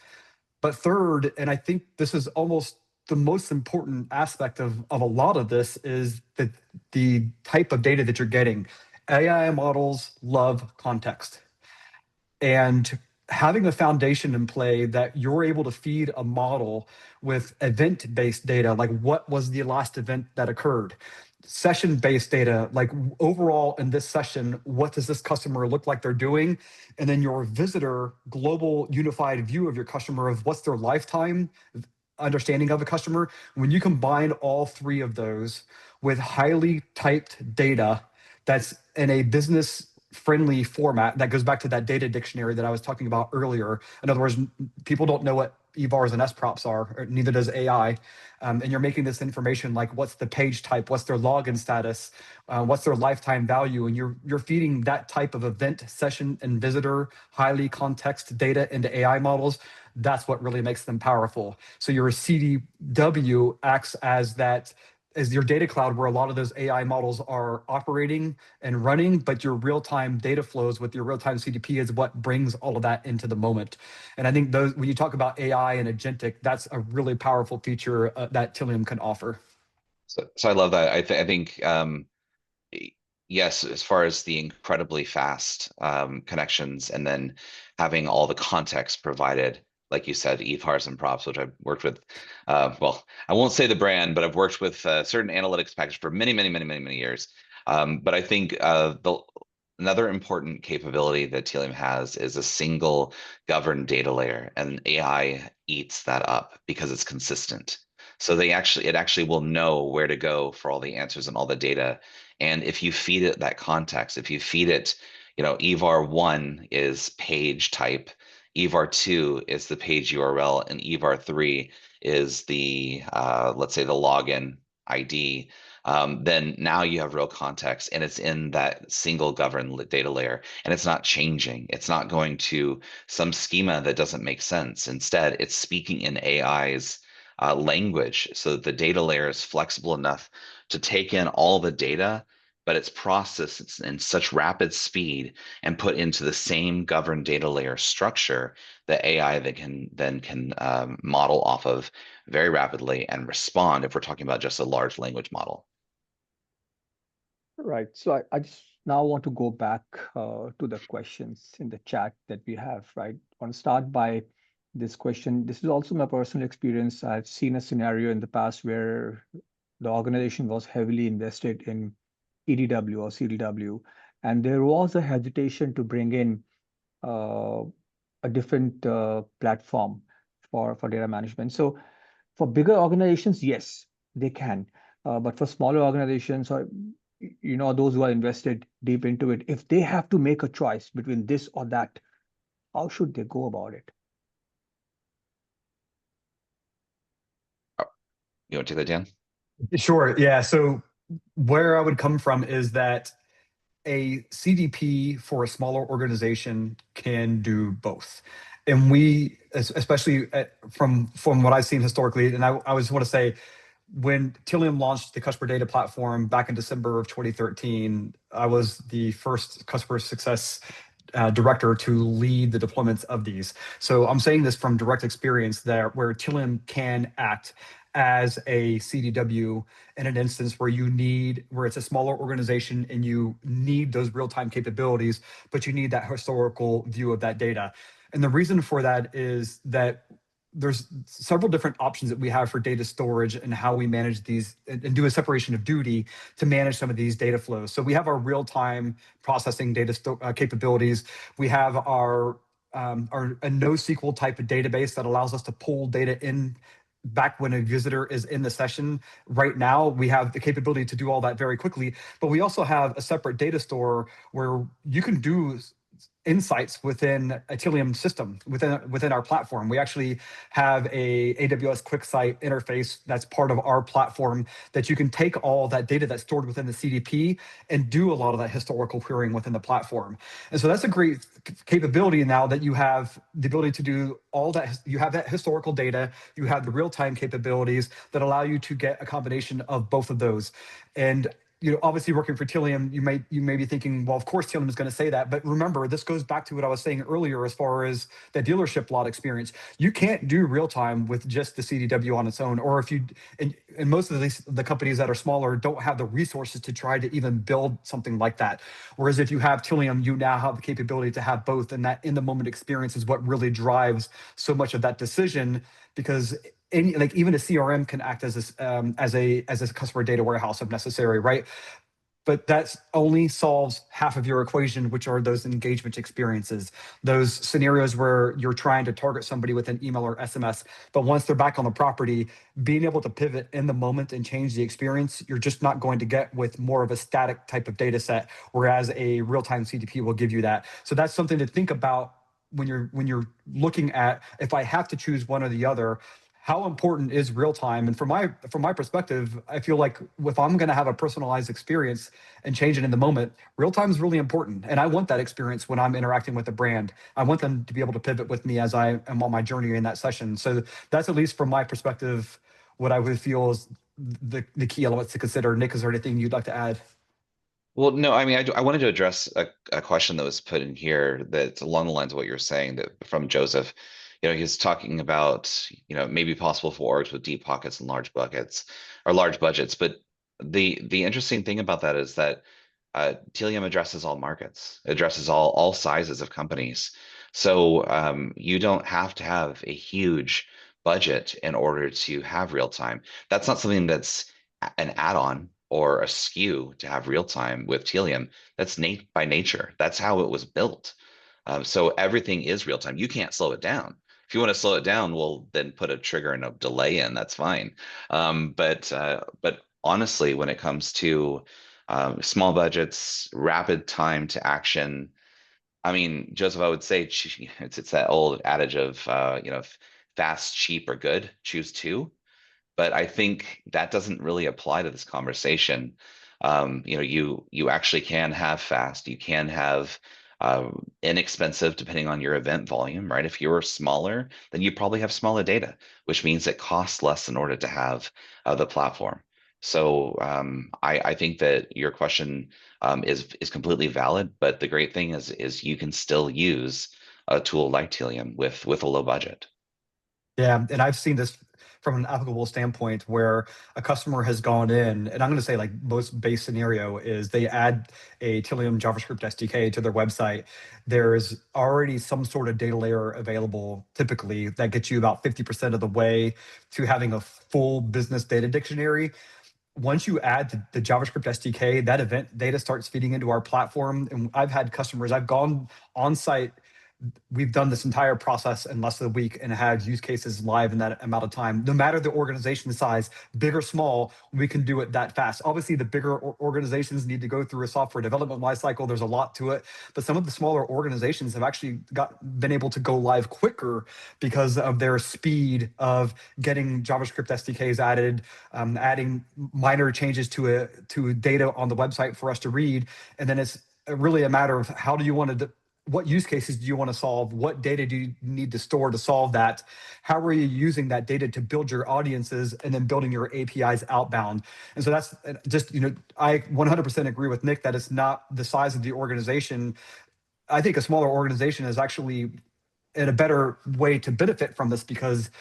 But third, and I think this is almost the most important aspect of a lot of this, is the type of data that you're getting. AI models love context. And having a foundation in play that you're able to feed a model with event-based data, like what was the last event that occurred? Session-based data, like overall in this session, what does this customer look like they're doing? And then your visitor global unified view of your customer of what's their lifetime understanding of a customer. When you combine all 3 of those with highly typed data that's in a business friendly format, that goes back to that data dictionary that I was talking about earlier. In other words, people don't know what EVARs and SPROPs are, or neither does AI. And you're making this information like what's the page type, what's their login status, what's their lifetime value, and you're feeding that type of event, session, and visitor highly context data into AI models. That's what really makes them powerful. So your CDW acts as that, as your data cloud where a lot of those AI models are operating and running, but your real-time data flows with your real-time CDP is what brings all of that into the moment. And I think those, when you talk about AI and agentic, that's a really powerful feature that Tealium can offer. So I love that. I think yes, as far as the incredibly fast connections and then having all the context provided, like you said, EVARs and props, which I've worked with. Well, I won't say the brand, but I've worked with certain analytics package for many years. But I think another important capability that Tealium has is a single governed data layer, and AI eats that up because it's consistent. So it actually will know where to go for all the answers and all the data. And if you feed it that context, if you feed it, EVAR 1 is page type, EVAR 2 is the page URL, and EVAR 3 is the, let's say, the login ID, then now you have real context, and it's in that single governed data layer, and it's not changing. It's not going to some schema that doesn't make sense. Instead, it's speaking in AI's language, so that the data layer is flexible enough to take in all the data, but it's processed in such rapid speed and put into the same governed data layer structure that AI that can model off of very rapidly and respond if we're talking about just a large language model. Right. So I just now want to go back to the questions in the chat that we have, right? I want to start by this question. This is also my personal experience. I've seen a scenario in the past where the organization was heavily invested in EDW or CDW, and there was a hesitation to bring in a different platform for data management. So for bigger organizations, yes, they can. But for smaller organizations, or those who are invested deep into it, if they have to make a choice between this or that, how should they go about it? You want to take that, Dan? Sure. Yeah. So where I would come from is that a CDP for a smaller organization can do both. And we, especially from what I've seen historically, and I just want to say, when Tealium launched the customer data platform back in December of 2013, I was the first customer success director to lead the deployments of these. So I'm saying this from direct experience there, where Tealium can act as a CDW in an instance where where it's a smaller organization and you need those real-time capabilities, but you need that historical view of that data. And the reason for that is that there's several different options that we have for data storage and how we manage these and do a separation of duty to manage some of these data flows. So we have our real-time processing data capabilities. We have our a NoSQL type of database that allows us to pull data in back when a visitor is in the session. Right now, we have the capability to do all that very quickly, but we also have a separate data store where you can do insights within a Tealium system, within our platform. We actually have a AWS QuickSight interface that's part of our platform that you can take all that data that's stored within the CDP and do a lot of that historical querying within the platform. And so that's a great capability now that you have the ability to do all that. You have that historical data, you have the real-time capabilities that allow you to get a combination of both of those. And obviously working for Tealium, you may be thinking, well, of course Tealium is going to say that. But remember, this goes back to what I was saying earlier as far as the dealership lot experience. You can't do real time with just the CDW on its own, or if you, and most of the companies that are smaller don't have the resources to try to even build something like that. Whereas if you have Tealium, you now have the capability to have both, and that in the moment experience is what really drives so much of that decision, because even a CRM can act as a customer data warehouse if necessary, right? But that only solves half of your equation, which are those engagement experiences, those scenarios where you're trying to target somebody with an email or SMS. But once they're back on the property, being able to pivot in the moment and change the experience, you're just not going to get with more of a static type of data set, whereas a real-time CDP will give you that. So that's something to think about when you're looking at, if I have to choose one or the other, how important is real time? And from my perspective, I feel like if I'm going to have a personalized experience and change it in the moment, real time is really important. And I want that experience when I'm interacting with a brand. I want them to be able to pivot with me as I am on my journey in that session. So that's, at least from my perspective, what I would feel is the key elements to consider. Nick, is there anything you'd like to add? Well, no, I mean, I wanted to address a question that was put in here that's along the lines of what you're saying, that from Joseph. He's talking about, it may be possible for orgs with deep pockets and large buckets or large budgets. But the interesting thing about that is that Tealium addresses all markets, addresses all sizes of companies. So you don't have to have a huge budget in order to have real time. That's not something that's an add-on or a SKU to have real time with Tealium. That's by nature. That's how it was built. So everything is real time. You can't slow it down. If you want to slow it down, well, then put a trigger and a delay in. That's fine. But honestly, when it comes to small budgets, rapid time to action, I mean, Joseph, I would say it's that old adage of fast, cheap, or good. Choose two. But I think that doesn't really apply to this conversation. You actually can have fast, you can have inexpensive, depending on your event volume, right? If you're smaller, then you probably have smaller data, which means it costs less in order to have the platform. So I think that your question is completely valid, but the great thing is you can still use a tool like Tealium with a low budget. Yeah, and I've seen this from an applicable standpoint where a customer has gone in, and I'm going to say, like, most base scenario is they add a Tealium JavaScript SDK to their website. There's already some sort of data layer available, typically, that gets you about 50% of the way to having a full business data dictionary. Once you add the JavaScript SDK, that event data starts feeding into our platform. And I've had customers, I've gone on site, we've done this entire process in less than a week and had use cases live in that amount of time. No matter the organization size, big or small, we can do it that fast. Obviously, the bigger organizations need to go through a software development lifecycle. There's a lot to it, but some of the smaller organizations have actually been able to go live quicker because of their speed of getting JavaScript SDKs added, adding minor changes to data on the website for us to read, and then it's really a matter of how do you want to, what use cases do you want to solve? What data do you need to store to solve that? How are you using that data to build your audiences and then building your APIs outbound? And so that's just, I 100% agree with Nick that it's not the size of the organization. I think a smaller organization is actually in a better way to benefit from this because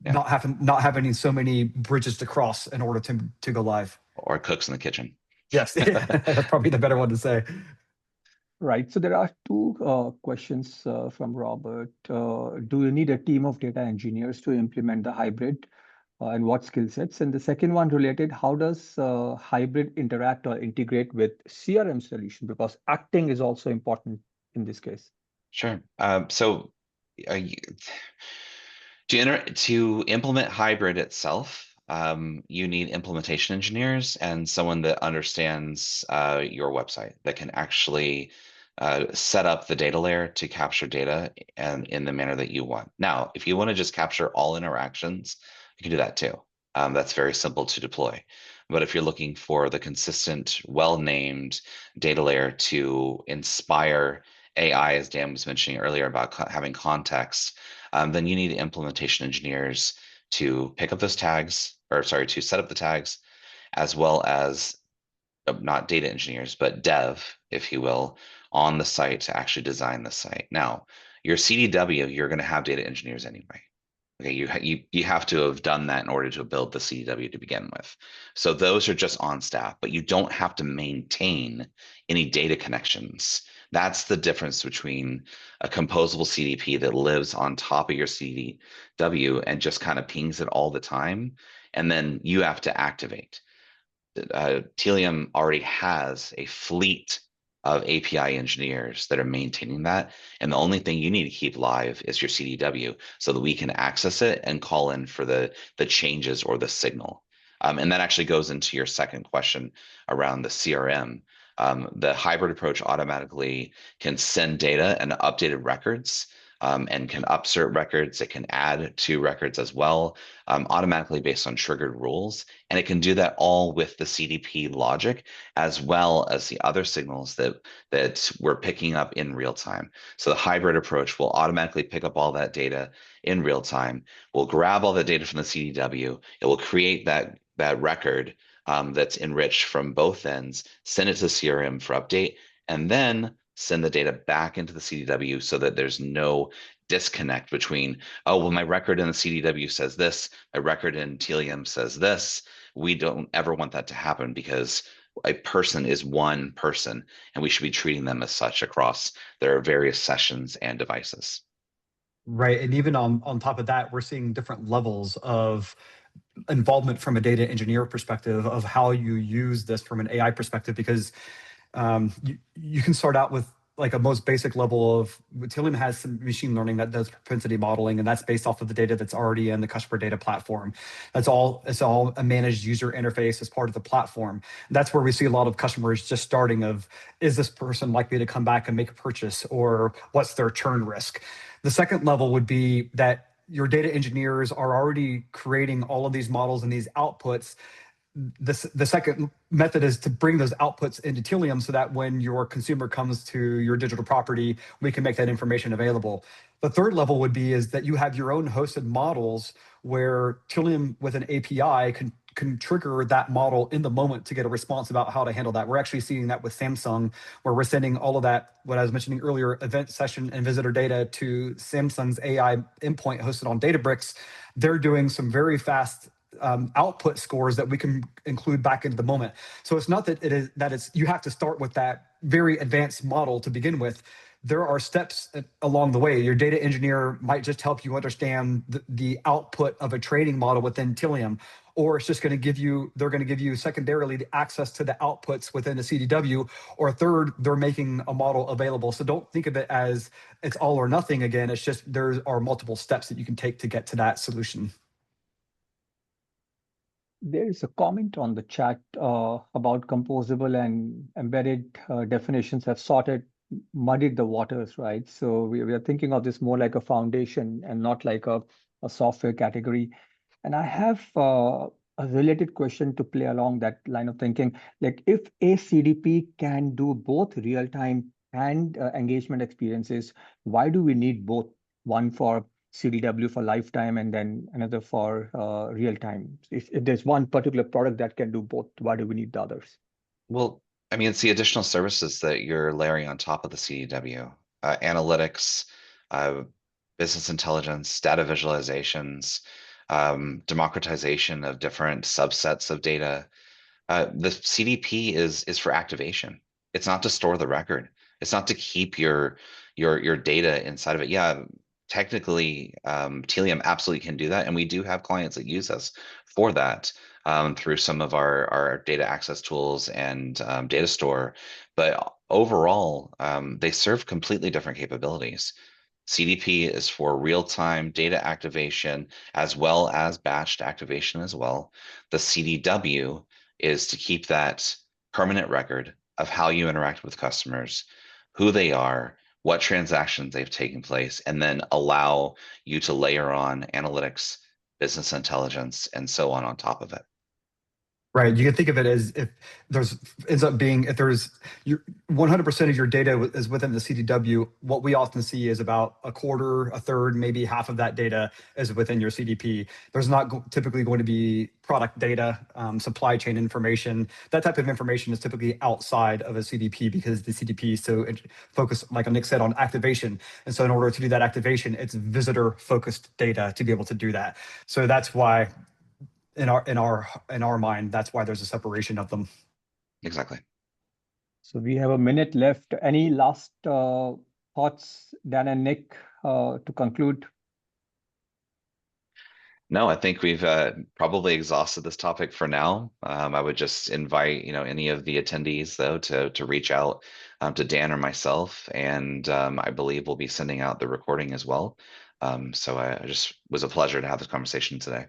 not having so many bridges to cross in order to go live. Or cooks in the kitchen. Yes, that's probably the better one to say. Right. So there are two questions from Robert. Do you need a team of data engineers to implement the hybrid, and what skill sets? And the second one related, how does hybrid interact or integrate with CRM solution? Because acting is also important in this case. Sure. So to implement hybrid itself, you need implementation engineers and someone that understands your website, that can actually set up the data layer to capture data and in the manner that you want. Now, if you want to just capture all interactions, you can do that too. That's very simple to deploy. But if you're looking for the consistent, well-named data layer to inspire AI, as Dan was mentioning earlier about having context, then you need implementation engineers to pick up those tags, or sorry, to set up the tags, as well as not data engineers, but dev, if you will, on the site to actually design the site. Now, your CDW, you're going to have data engineers anyway. Okay, you have to have done that in order to build the CDW to begin with. So those are just on staff, but you don't have to maintain any data connections. That's the difference between a composable CDP that lives on top of your CDW and just kind of pings it all the time, and then you have to activate. Tealium already has a fleet of API engineers that are maintaining that. And the only thing you need to keep live is your CDW so that we can access it and call in for the changes or the signal. And that actually goes into your second question around the CRM. The hybrid approach automatically can send data and updated records and can upsert records. It can add to records as well, automatically based on triggered rules. And it can do that all with the CDP logic, as well as the other signals that we're picking up in real time. So the hybrid approach will automatically pick up all that data in real time. We'll grab all the data from the CDW. It will create that record that's enriched from both ends, send it to CRM for update, and then send the data back into the CDW so that there's no disconnect between, oh, well, my record in the CDW says this, my record in Tealium says this. We don't ever want that to happen, because a person is one person, and we should be treating them as such across their various sessions and devices. Right. And even on top of that, we're seeing different levels of involvement from a data engineer perspective of how you use this from an AI perspective, because you can start out with like a most basic level of, Tealium has some machine learning that does propensity modeling, and that's based off of the data that's already in the customer data platform. It's all a managed user interface as part of the platform. That's where we see a lot of customers just starting of, is this person likely to come back and make a purchase, or what's their churn risk? The second level would be that your data engineers are already creating all of these models and these outputs. The second method is to bring those outputs into Tealium so that when your consumer comes to your digital property, we can make that information available. The third level would be is that you have your own hosted models where Tealium with an API can trigger that model in the moment to get a response about how to handle that. We're actually seeing that with Samsung, where we're sending all of that, what I was mentioning earlier, event session and visitor data to Samsung's AI endpoint hosted on Databricks. They're doing some very fast output scores that we can include back into the moment. So it's not that it's you have to start with that very advanced model to begin with. There are steps along the way. Your data engineer might just help you understand the output of a training model within Tealium, or it's just going to give you, they're going to give you secondarily the access to the outputs within the CDW, or third, they're making a model available. So don't think of it as it's all or nothing again. It's just there are multiple steps that you can take to get to that solution. There is a comment on the chat about composable and embedded definitions have muddied the waters, right? So we are thinking of this more like a foundation and not like a software category. And I have a related question to play along that line of thinking. Like, if a CDP can do both real-time and engagement experiences, why do we need both? One for CDW for lifetime and then another for real time. If there's one particular product that can do both, why do we need the others? Well, I mean, it's the additional services that you're layering on top of the CDW, analytics, business intelligence, data visualizations, democratization of different subsets of data. The CDP is for activation. It's not to store the record. It's not to keep your data inside of it. Yeah, technically, Tealium absolutely can do that, and we do have clients that use us for that through some of our data access tools and data store. But overall, they serve completely different capabilities. CDP is for real-time data activation as well as batched activation as well. The CDW is to keep that permanent record of how you interact with customers, who they are, what transactions they've taken place, and then allow you to layer on analytics, business intelligence, and so on top of it. Right. You can think of it as if there's 100% of your data is within the CDW. What we often see is about a quarter, a third, maybe half of that data is within your CDP. There's not typically going to be product data, supply chain information. That type of information is typically outside of a CDP because the CDP is so focused, like Nick said, on activation. And so in order to do that activation, it's visitor focused data to be able to do that. So that's why in our mind, that's why there's a separation of them. Exactly. So we have a minute left. Any last thoughts, Dan and Nick, to conclude? No, I think we've probably exhausted this topic for now. I would just invite any of the attendees though to reach out to Dan or myself, and I believe we'll be sending out the recording as well. So I just was a pleasure to have this conversation today.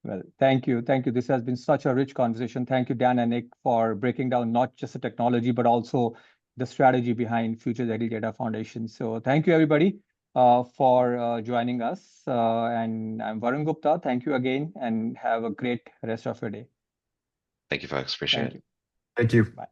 Well, thank you. Thank you. This has been such a rich conversation. Thank you, Dan and Nick, for breaking down not just the technology, but also the strategy behind Future Ready Data Foundation. So thank you, everybody. for joining us. And I'm Varun Gupta. Thank you again and have a great rest of your day. Thank you, folks. Appreciate Thank it. you. Thank you. Bye.